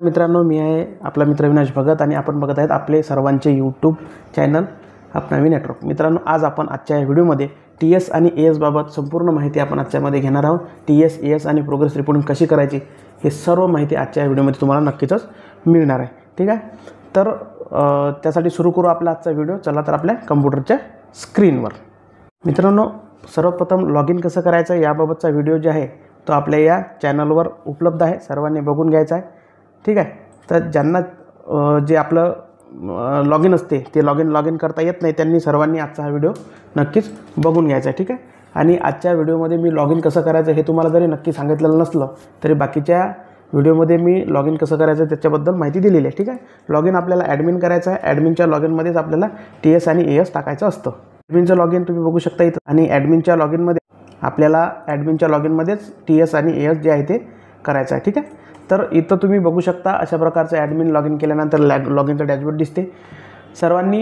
मित्रांनो, मी आहे आपला मित्र विनाश भगत आणि आपण बघत आहेत आपले सर्वांचे यूट्यूब चॅनल अपनावी नेटवर्क. मित्रांनो, आज आपण आजच्या या व्हिडिओमध्ये TS आणि AS बाबत संपूर्ण माहिती आपण आजच्यामध्ये घेणार आहोत. TS, AS आणि प्रोग्रेस रिपोर्टिंग कशी करायची हे सर्व माहिती आजच्या या व्हिडिओमध्ये तुम्हाला नक्कीच मिळणार आहे. ठीक आहे, तर त्यासाठी सुरू करू आपला आजचा व्हिडिओ. चला तर आपल्या कम्प्युटरच्या स्क्रीनवर. मित्रांनो, सर्वप्रथम लॉग इन कसं करायचं याबाबतचा व्हिडिओ जो आहे तो आपल्या या चॅनलवर उपलब्ध आहे, सर्वांनी बघून घ्यायचा आहे. ठीक आहे, तर ज्यांना जे आपलं लॉग इन असते ते लॉग इन करता येत नाही त्यांनी सर्वांनी आजचा हा व्हिडिओ नक्कीच बघून घ्यायचा आहे. ठीक आहे, आणि आजच्या व्हिडिओमध्ये मी लॉग इन कसं करायचं हे तुम्हाला जरी नक्की सांगितलेलं नसलं तरी बाकीच्या व्हिडिओमध्ये मी लॉग इन कसं करायचं त्याच्याबद्दल माहिती दिलेली आहे. ठीक आहे, लॉग इन आपल्याला ॲडमिन करायचं आहे. ॲडमिनच्या लॉग इनमध्येच आपल्याला TS आणि AS टाकायचं असतं. ॲडमिनचं लॉग इन तुम्ही बघू शकता इथं, आणि ॲडमिनच्या लॉग इनमध्ये आपल्याला ॲडमिनच्या लॉग इनमध्येच TS आणि AS जे आहे ते करायचं आहे. ठीक आहे, तर इथं तुम्ही बघू शकता अशा प्रकारचं ॲडमिन लॉग इन केल्यानंतर लॉग इनचं डॅशबोर्ड दिसते. सर्वांनी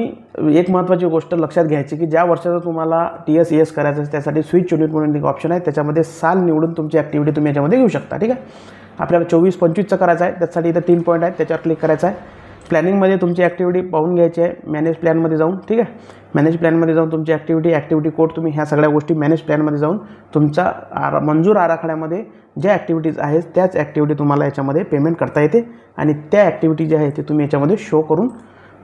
एक महत्त्वाची गोष्ट लक्षात घ्यायची की ज्या वर्षाचं तुम्हाला TS AS करायचं आहे त्यासाठी स्विच युनिट म्हणून एक ऑप्शन आहे, त्याच्यामध्ये साल निवडून तुमची ॲक्टिव्हिटी तुम्ही याच्यामध्ये घेऊ शकता. ठीक आहे, आपल्याला 24-25चं करायचं आहे, त्यासाठी इथं 3 पॉईंट आहेत, त्याच्यावर क्लिक करायचं आहे. प्लॅनिंगमध्ये तुमची ॲक्टिव्हिटी पाहून घ्यायची आहे मॅनेज प्लॅनमध्ये जाऊन. ठीक आहे, मॅनेज प्लॅनमध्ये जाऊन तुमची ॲक्टिव्हिटी कोड तुम्ही ह्या सगळ्या गोष्टी मॅनेज प्लॅनमध्ये जाऊन तुमचा मंजूर आराखड्यामध्ये ज्या ॲक्टिव्हिटीज आहेत त्याच ॲक्टिव्हिटी तुम्हाला याच्यामध्ये पेमेंट करता येते आणि त्या ॲक्टिव्हिटी ज्या आहेत ते तुम्ही याच्यामध्ये शो करून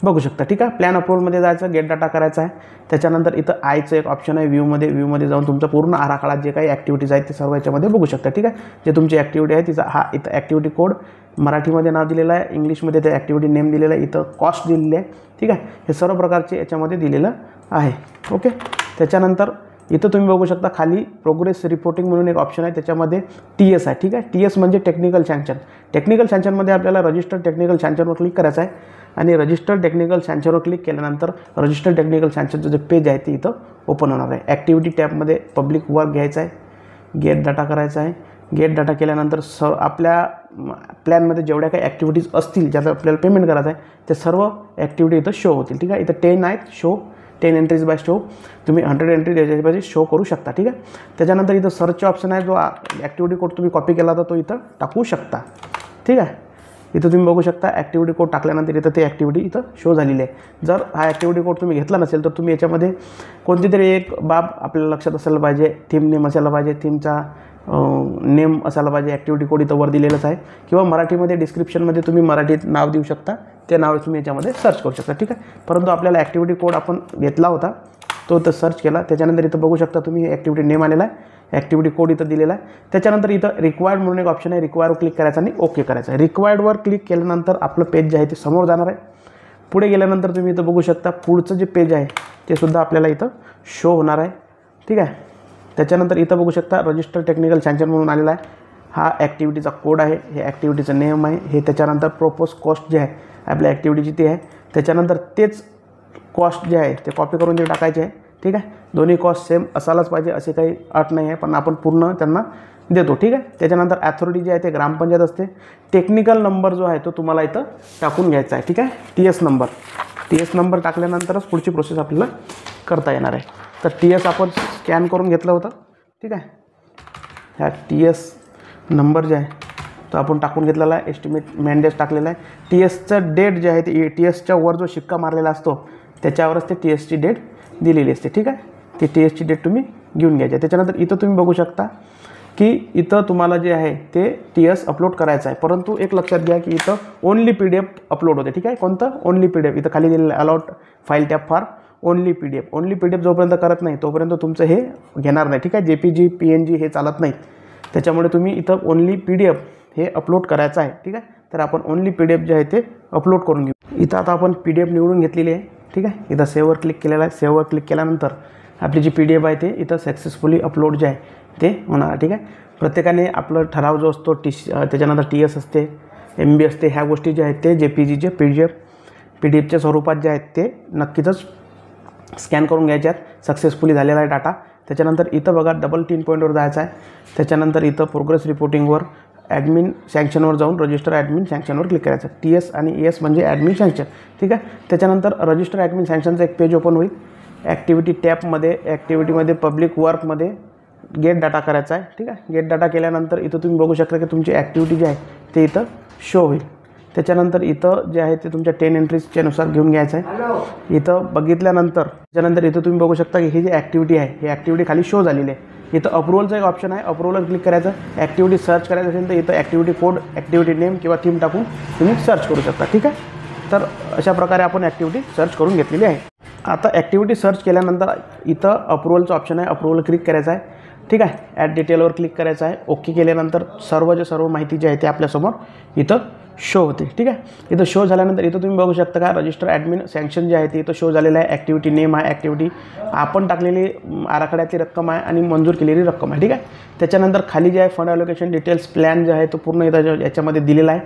बघू शकता. ठीक आहे, प्लॅन अप्रूव्हलमध्ये जायचं, गेट डाटा करायचा आहे. त्याच्यानंतर इथं आयचं एक ऑप्शन आहे, व्ह्यूमध्ये जाऊन तुमचा पूर्ण आराखडा जे काही ॲक्टिव्हिटीज आहेत ते सर्व याच्यामध्ये बघू शकता. ठीक आहे, जे तुमची ॲक्टिव्हिटी आहे तिचा हा इथं ॲक्टिव्हिटी कोड मराठीमध्ये नाव दिलेलं आहे, इंग्लिशमध्ये ते ॲक्टिव्हिटी नेम दिलेलं आहे, इथं कॉस्ट दिलेली आहे. ठीक आहे, हे सर्व प्रकारचे याच्यामध्ये दिलेलं आहे. ओके, त्याच्यानंतर इथं तुम्ही बघू शकता खाली प्रोग्रेस रिपोर्टिंग म्हणून एक ऑप्शन आहे, त्याच्यामध्ये TS आहे. ठीक आहे, TS म्हणजे टेक्निकल सँक्शन. टेक्निकल सँक्शनमध्ये आपल्याला रजिस्टर टेक्निकल सँक्शनवर क्लिक करायचं आहे आणि रजिस्टर टेक्निकल सँक्शनवर क्लिक केल्यानंतर रजिस्टर टेक्निकल सँक्शनचं जे पेज आहे ते इथं ओपन होणार आहे. ॲक्टिव्हिटी टॅबमध्ये पब्लिक वर्क घ्यायचं आहे, गेट डाटा करायचा आहे. गेट डाटा केल्यानंतर आपल्या प्लॅनमध्ये जेवढ्या काही ॲक्टिव्हिटीज असतील ज्याचं आपल्याला पेमेंट करायचं आहे ते सर्व ॲक्टिव्हिटी इथं शो होतील. ठीक आहे, इथं 10 आहेत शो, 10 एंट्रीज बाय शो. तुम्ही 100 एंट्री याच्यापाशी शो करू शकता. ठीक आहे, त्याच्यानंतर इथं सर्चचे ऑप्शन आहे, जो ॲक्टिव्हिटी कोड तुम्ही कॉपी केला होता तो इथं टाकू शकता. ठीक आहे, इथं तुम्ही बघू शकता ॲक्टिव्हिटी कोड टाकल्यानंतर इथं ते ॲक्टिव्हिटी इथं शो झालेली आहे. जर हा ॲक्टिव्हिटी कोड तुम्ही घेतला नसेल तर तुम्ही याच्यामध्ये कोणती तरी एक बाब आपल्याला लक्षात असायला पाहिजे, थीम नेम असायला पाहिजे, थीमचा नेम असायला पाहिजे. ॲक्टिव्हिटी कोड इथं वर दिलेलंच आहे, किंवा मराठीमध्ये डिस्क्रिप्शनमध्ये तुम्ही मराठीत नाव देऊ शकता, ते नाव तुम्ही याच्यामध्ये सर्च करू शकता. ठीक आहे, परंतु आपल्याला ॲक्टिव्हिटी कोड आपण घेतला होता तो इथं सर्च केला. त्याच्यानंतर इथं बघू शकता तुम्ही ॲक्टिव्हिटी नेम आलेला आहे, ॲक्टिव्हिटी कोड इथं दिलेला आहे. त्याच्यानंतर इथं रिक्वायर्ड म्हणून एक ऑप्शन आहे, रिक्वायरवर क्लिक करायचं आणि ओके करायचं आहे. रिक्वायर्डवर क्लिक केल्यानंतर आपलं पेज जे आहे ते समोर जाणार आहे. पुढे गेल्यानंतर तुम्ही इथं बघू शकता पुढचं जे पेज आहे ते सुद्धा आपल्याला इथं शो होणार आहे. ठीक आहे, त्याच्यानंतर इथं बघू शकता रजिस्टर टेक्निकल सँक्शन म्हणून आलेला आहे. हा ॲक्टिव्हिटीचा कोड आहे, हे ॲक्टिव्हिटीचं नेम आहे, हे त्याच्यानंतर प्रोपोज कॉस्ट जे आहे आपल्या ॲक्टिव्हिटीची ते आहे. त्याच्यानंतर तेच कॉस्ट जे आहे ते कॉपी करून ते टाकायचे आहे. ठीक आहे, दोन्ही कॉस्ट सेम असायलाच पाहिजे असे काही अट नाही आहे, पण आपण पूर्ण त्यांना देतो. ठीक आहे, त्याच्यानंतर ॲथॉरिटी जे आहे ते ग्रामपंचायत असते. टेक्निकल नंबर जो आहे तो तुम्हाला इथं टाकून घ्यायचा आहे. ठीक आहे, TS नंबर टाकल्यानंतरच पुढची प्रोसेस आपल्याला करता येणार आहे. तर TS आपण स्कॅन करून घेतलं होतं. ठीक आहे, ह्या TS नंबर जे आहे तो आपण टाकून घेतलेला आहे, एस्टिमेट मॅन्डेज टाकलेला आहे. TSचं डेट जे आहे ते TSच्या वर जो शिक्का मारलेला असतो त्याच्यावरच ते TSची डेट दिलेली असते. ठीक आहे, ती TSची डेट तुम्ही घेऊन घ्यायची आहे. त्याच्यानंतर इथं तुम्ही बघू शकता की इथं तुम्हाला जे आहे ते TS अपलोड करायचं आहे, परंतु एक लक्षात घ्या की इथं ओनली PDF अपलोड होते. ठीक आहे, कोणतं ओनली PDF इथं खाली दिलेलं आहे, allowed file tap for only PDF जोपर्यंत करत नाही तोपर्यंत तुमचं हे घेणार नाही. ठीक आहे, JPG PNG हे चालत नाही, त्याच्यामुळे तुम्ही इथं ओनली PDF हे अपलोड करायचं आहे. ठीक आहे, तर आपण ओनली PDF जे आहे ते अपलोड करून घेऊ. इथं आता आपण PDF निवडून घेतलेली आहे. ठीक आहे, इथं सेव्हवर क्लिक केलेलं आहे. सेव्हवर क्लिक केल्यानंतर आपली जी PDF आहे ते इथं सक्सेसफुली अपलोड जे आहे ते होणार. ठीक आहे, प्रत्येकाने आपलं ठराव जो असतो त्याच्यानंतर TS असते, MB असते, ह्या गोष्टी ज्या आहेत ते JPGचे PDFच्या स्वरूपात जे आहेत ते नक्कीच स्कॅन करून घ्यायचे आहेत. सक्सेसफुली झालेला आहे डाटा. त्याच्यानंतर इथं बघा डबल 3 पॉईंटवर जायचं आहे. त्याच्यानंतर इथं प्रोग्रेस रिपोर्टिंगवर ॲडमिन सँक्शनवर जाऊन रजिस्टर ॲडमिन सँक्शनवर क्लिक करायचं. TS आणि AS म्हणजे ॲडमिन सँक्शन. ठीक आहे, त्याच्यानंतर रजिस्टर ॲडमिन सँक्शनचं एक पेज ओपन होईल. ॲक्टिव्हिटी टॅबमध्ये ॲक्टिव्हिटीमध्ये पब्लिक वर्कमध्ये गेट डाटा करायचा आहे. ठीक आहे, गेट डाटा केल्यानंतर इथं तुम्ही बघू शकता की तुमची ॲक्टिव्हिटी जी आहे ते इथं शो होईल. त्याच्यानंतर इथं जे आहे ते तुमच्या 10 एंट्रीजच्या नुसार घेऊन घ्यायचं आहे. इथं बघितल्यानंतर त्याच्यानंतर इथं तुम्ही बघू शकता की ही जी ॲक्टिव्हिटी आहे ही ॲक्टिव्हिटी खाली शो झालेली आहे. इथं अप्रूव्हलचा एक ऑप्शन आहे, अप्रूव्हलवर क्लिक करायचं. ॲक्टिव्हिटी सर्च करायचं असेल तर इथं ॲक्टिव्हिटी कोड, ॲक्टिव्हिटी नेम किंवा थीम टाकून तुम्ही सर्च करू शकता. ठीक आहे. तर अशा प्रकारे आपण ॲक्टिव्हिटी सर्च करून घेतलेली आहे. आता ॲक्टिव्हिटी सर्च केल्यानंतर इथं अप्रूव्हलचं ऑप्शन आहे, अप्रूव्हल क्लिक करायचं आहे. ठीक आहे. ॲड डिटेलवर क्लिक करायचं आहे. ओके केल्यानंतर सर्व माहिती जी आहे ते आपल्यासमोर इथं शो होते. ठीक आहे. इथं शो झाल्यानंतर इथं तुम्ही बघू शकता का रजिस्टर ॲडमिन सँक्शन जे आहे ते इथं शो झालेलं आहे. ॲक्टिव्हिटी नेम आहे, ॲक्टिव्हिटी आपण टाकलेली आराखड्यातली रक्कम आहे आणि मंजूर केलेली रक्कम आहे. ठीक आहे. त्याच्यानंतर खाली जे आहे फंड ॲलोकेशन डिटेल्स प्लॅन जे आहे तो पूर्ण इथं याच्यामध्ये दिलेला आहे.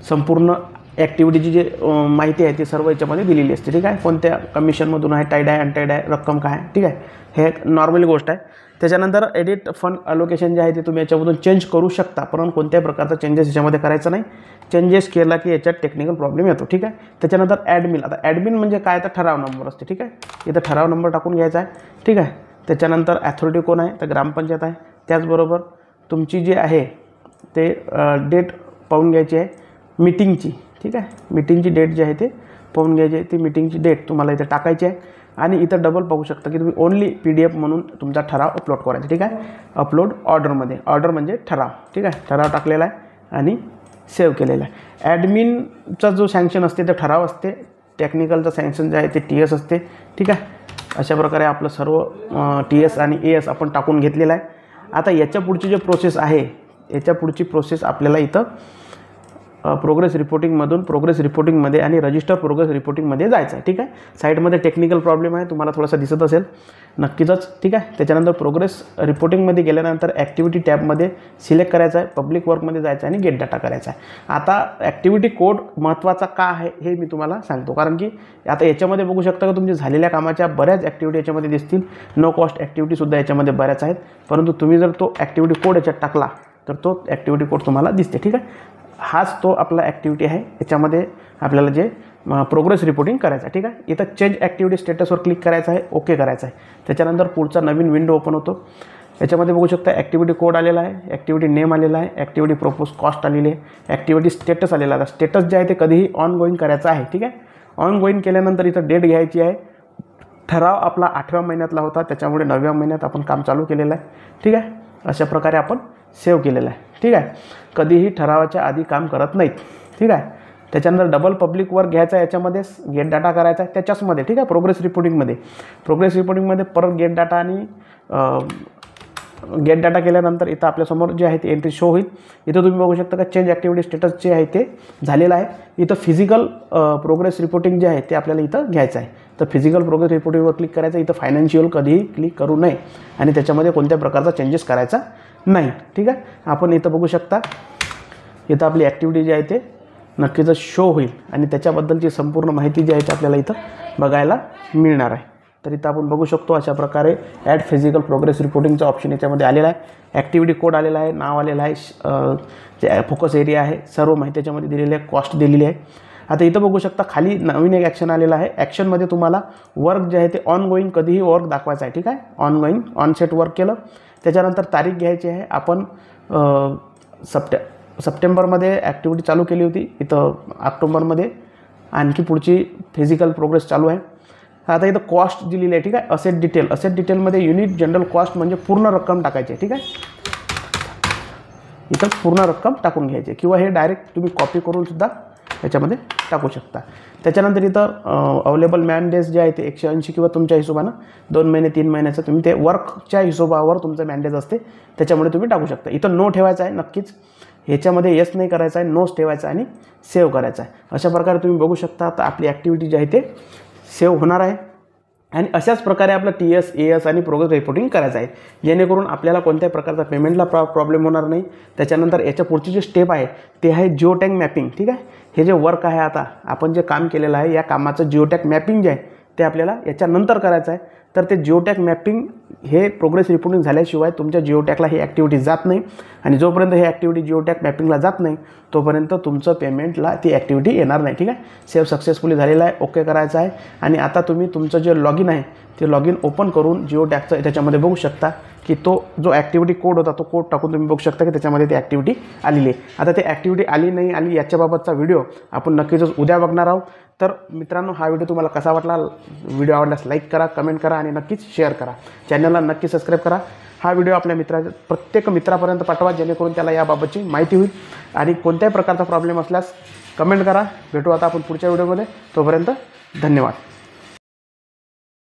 संपूर्ण ॲक्टिव्हिटीची जी माहिती आहे ती सर्व याच्यामध्ये दिलेली असते. ठीक आहे. कोणत्या कमिशनमधून आहे, टाईड आहे, अनटाईड आहे, रक्कम काय आहे. ठीक आहे. हे एक नॉर्मल गोष्ट आहे. त्याच्यानंतर एडिट फंड अलोकेशन जे आहे ते तुम्ही याच्यामधून चेंज करू शकता, परंतु कोणत्याही प्रकारचा चेंजेस याच्यामध्ये करायचं नाही. चेंजेस केला की याच्यात टेक्निकल प्रॉब्लेम येतो. ठीक आहे. त्याच्यानंतर ॲडमिन, आता ॲडमिन म्हणजे काय तर ठराव नंबर असते. ठीक आहे. इथं ठराव नंबर टाकून घ्यायचा आहे. ठीक आहे. त्याच्यानंतर ॲथॉरिटी कोण आहे तर ग्रामपंचायत आहे. त्याचबरोबर तुमची जी आहे ते डेट पाहून घ्यायची आहे मीटिंगची. ठीक आहे. मीटिंगची डेट जी आहे ते पाहून घ्यायची आहे. ती मीटिंगची डेट तुम्हाला इथे टाकायची आहे आणि इथं डबल पाहू शकता की तुम्ही ओनली PDF म्हणून तुमचा ठराव अपलोड करायचा. ठीक आहे. अपलोड ऑर्डरमध्ये, ऑर्डर म्हणजे ठराव. ठीक आहे. ठराव टाकलेला आहे आणि सेव्ह केलेला आहे. ॲडमिनचा जो सँक्शन असते ते ठराव असते, टेक्निकलचं सँक्शन जे आहे ते TS असते. ठीक आहे. अशा प्रकारे आपलं सर्व TS आणि AS आपण टाकून घेतलेलं आहे. आता याच्या पुढची जे प्रोसेस आहे, याच्या पुढची प्रोसेस आपल्याला इथं प्रोग्रेस रिपोर्टिंगमध्ये आणि रजिस्टर प्रोग्रेस रिपोर्टिंगमध्ये जायचं आहे. ठीक आहे. साईडमध्ये टेक्निकल प्रॉब्लेम आहे, तुम्हाला थोडासा दिसत असेल नक्कीच. ठीक आहे. त्याच्यानंतर प्रोग्रेस रिपोर्टिंगमध्ये गेल्यानंतर ॲक्टिव्हिटी टॅबमध्ये सिलेक्ट करायचं आहे, पब्लिक वर्कमध्ये जायचं आहे आणि गेट डाटा करायचा आहे. आता ॲक्टिव्हिटी कोड महत्त्वाचा का आहे हे मी तुम्हाला सांगतो, कारण की आता याच्यामध्ये बघू शकता की तुमच्या झालेल्या कामाच्या बऱ्याच ॲक्टिव्हिटी याच्यामध्ये दिसतील. नो कॉस्ट ॲक्टिव्हिटीसुद्धा याच्यामध्ये बऱ्याच आहेत, परंतु तुम्ही जर तो ॲक्टिव्हिटी कोड याच्यात टाकला तर तो ॲक्टिव्हिटी कोड तुम्हाला दिसते. ठीक आहे. हाच तो आपला ॲक्टिव्हिटी आहे. याच्यामध्ये आपल्याला जे प्रोग्रेस रिपोर्टिंग करायचं आहे. ठीक आहे. इथं चेंज ॲक्टिव्हिटी स्टेटसवर क्लिक करायचं आहे, ओके करायचं आहे. त्याच्यानंतर पुढचा नवीन विंडो ओपन होतो. याच्यामध्ये बघू शकता ॲक्टिव्हिटी कोड आलेला आहे, ॲक्टिव्हिटी नेम आलेला आहे, ॲक्टिव्हिटी प्रोपोज कॉस्ट आलेली आहे, ॲक्टिव्हिटी स्टेटस आलेला आहे. स्टेटस जे आहे ते कधीही ऑन गोईंग करायचं आहे. ठीक आहे. ऑन गोईंग केल्यानंतर इथं डेट घ्यायची आहे. ठराव आपला 8व्या महिन्यातला होता, त्याच्यामुळे 9व्या महिन्यात आपण काम चालू केलेलं आहे. ठीक आहे. अशा प्रकारे आपण सेव्ह केलेलं आहे. ठीक आहे. कधीही ठरावाच्या आधी काम करत नाहीत. ठीक आहे. त्याच्यानंतर डबल पब्लिक वर्क घ्यायचा आहे, याच्यामध्ये गेट डाटा करायचा आहे त्याच्याचमध्ये. ठीक आहे. प्रोग्रेस रिपोर्टिंगमध्ये परत गेट डाटा आणि गेट डाटा केल्यानंतर इथं आपल्यासमोर जे आहे ते एंट्री शो होईल. इथं तुम्ही बघू शकता का चेंज ॲक्टिव्हिटी स्टेटस जे आहे ते झालेलं आहे. इथं फिजिकल प्रोग्रेस रिपोर्टिंग जे आहे ते आपल्याला इथं घ्यायचं आहे. तर फिजिकल प्रोग्रेस रिपोर्टिंगवर क्लिक करायचं. इथं फायनान्शियल कधीही क्लिक करू नये आणि त्याच्यामध्ये कोणत्या प्रकारचा चेंजेस करायचा नाही. ठीक आहे. आपण इथं बघू शकता इथं आपली ॲक्टिव्हिटी जी आहे ते नक्कीच शो होईल आणि त्याच्याबद्दलची संपूर्ण माहिती जी आहे ते आपल्याला इथं बघायला मिळणार आहे. तर इथं आपण बघू शकतो अशा प्रकारे ॲड फिजिकल प्रोग्रेस रिपोर्टिंगचा ऑप्शन याच्यामध्ये आलेला आहे. ॲक्टिव्हिटी कोड आलेला आहे, नाव आलेलं आहे, जे फोकस एरिया आहे, सर्व माहिती त्याच्यामध्ये दिलेली आहे, कॉस्ट दिलेली आहे. आता इथं बघू शकता खाली नवीन एक ॲक्शन आलेला आहे. ॲक्शनमध्ये तुम्हाला वर्क जे आहे ते ऑन गोईंग कधीही वर्क दाखवायचं आहे. ठीक आहे. ऑन गोईंग ऑनसेट वर्क केलं. त्याच्यानंतर तारीख घ्यायची आहे. आपण सप्टेंबरमध्ये ॲक्टिव्हिटी चालू केली होती, इथं ऑक्टोबरमध्ये आणखी पुढची फिजिकल प्रोग्रेस चालू आहे. आता इथं कॉस्ट दिलेली आहे. ठीक आहे. असेट डिटेलमध्ये युनिट जनरल कॉस्ट म्हणजे पूर्ण रक्कम टाकायची आहे. ठीक आहे. इथं पूर्ण रक्कम टाकून घ्यायची किंवा हे डायरेक्ट तुम्ही कॉपी करून सुद्धा याच्यामध्ये टाकू शकता. त्याच्यानंतर इथं अवेलेबल मॅनडेज जे आहे ते 180 किंवा तुमच्या हिशोबानं 2 महिने 3 महिन्याचं तुम्ही ते वर्कच्या हिशोबावर तुमचं मॅनडेज असते, त्याच्यामुळे तुम्ही टाकू शकता. इथं नो ठेवायचं आहे नक्कीच. ह्याच्यामध्ये येस नाही करायचं आहे, नोच ठेवायचं आणि सेव्ह करायचं आहे. अशा प्रकारे तुम्ही बघू शकता आता आपली ॲक्टिव्हिटी जी आहे ते सेव्ह होणार आहे आणि अशाच प्रकारे आपलं TS, AS आणि प्रोग्रेस रिपोर्टिंग करायचं आहे, जेणेकरून आपल्याला कोणत्याही प्रकारचा पेमेंटला प्रॉब्लेम होणार नाही. त्याच्यानंतर याच्या पुढची जी स्टेप आहे ते आहे जिओटॅग मॅपिंग. ठीक आहे. हे जे वर्क आहे आता आपण जे काम केलेलं आहे या कामाचं जिओटॅग मॅपिंग जे आहे ते आपल्याला याच्यानंतर करायचं आहे. तर ते जिओ टॅग मॅपिंग हे प्रोग्रेस रिपोर्टिंग झाल्याशिवाय तुमच्या जिओ टॅगला ही ॲक्टिव्हिटी जात नाही आणि जोपर्यंत ही ॲक्टिव्हिटी जिओ टॅग मॅपिंगला जात नाही तोपर्यंत तुमचं पेमेंटला ती ॲक्टिव्हिटी येणार नाही. ठीक आहे, सेव्ह सक्सेसफुली झालेला आहे, ओके करायचं आहे. आणि आता तुम्ही तुमचं जे लॉगिन आहे ते लॉगिन ओपन करून जिओ टॅगचं त्याच्यामध्ये बघू शकता की तो जो ॲक्टिव्हिटी कोड होता तो कोड टाकून तुम्ही बघू शकता की त्याच्यामध्ये ती ॲक्टिव्हिटी आलेली आहे. आता ती ॲक्टिव्हिटी आली नाही आली याच्याबाबतचा व्हिडिओ आपण नक्कीच उद्या बघणार आहोत. तर मित्रांनो, हा व्हिडिओ तुम्हाला कसा वाटला? व्हिडिओ आवडल्यास लाईक करा, कमेंट करा आणि नक्कीच शेअर करा. चॅनलला नक्की सबस्क्राईब करा. हा व्हिडिओ आपल्या प्रत्येक मित्रापर्यंत पाठवा जेणेकरून त्याला याबाबतची माहिती होईल. आणि कोणत्याही प्रकारचा प्रॉब्लेम असल्यास कमेंट करा. भेटू आता आपण पुढच्या व्हिडिओमध्ये. तोपर्यंत धन्यवाद.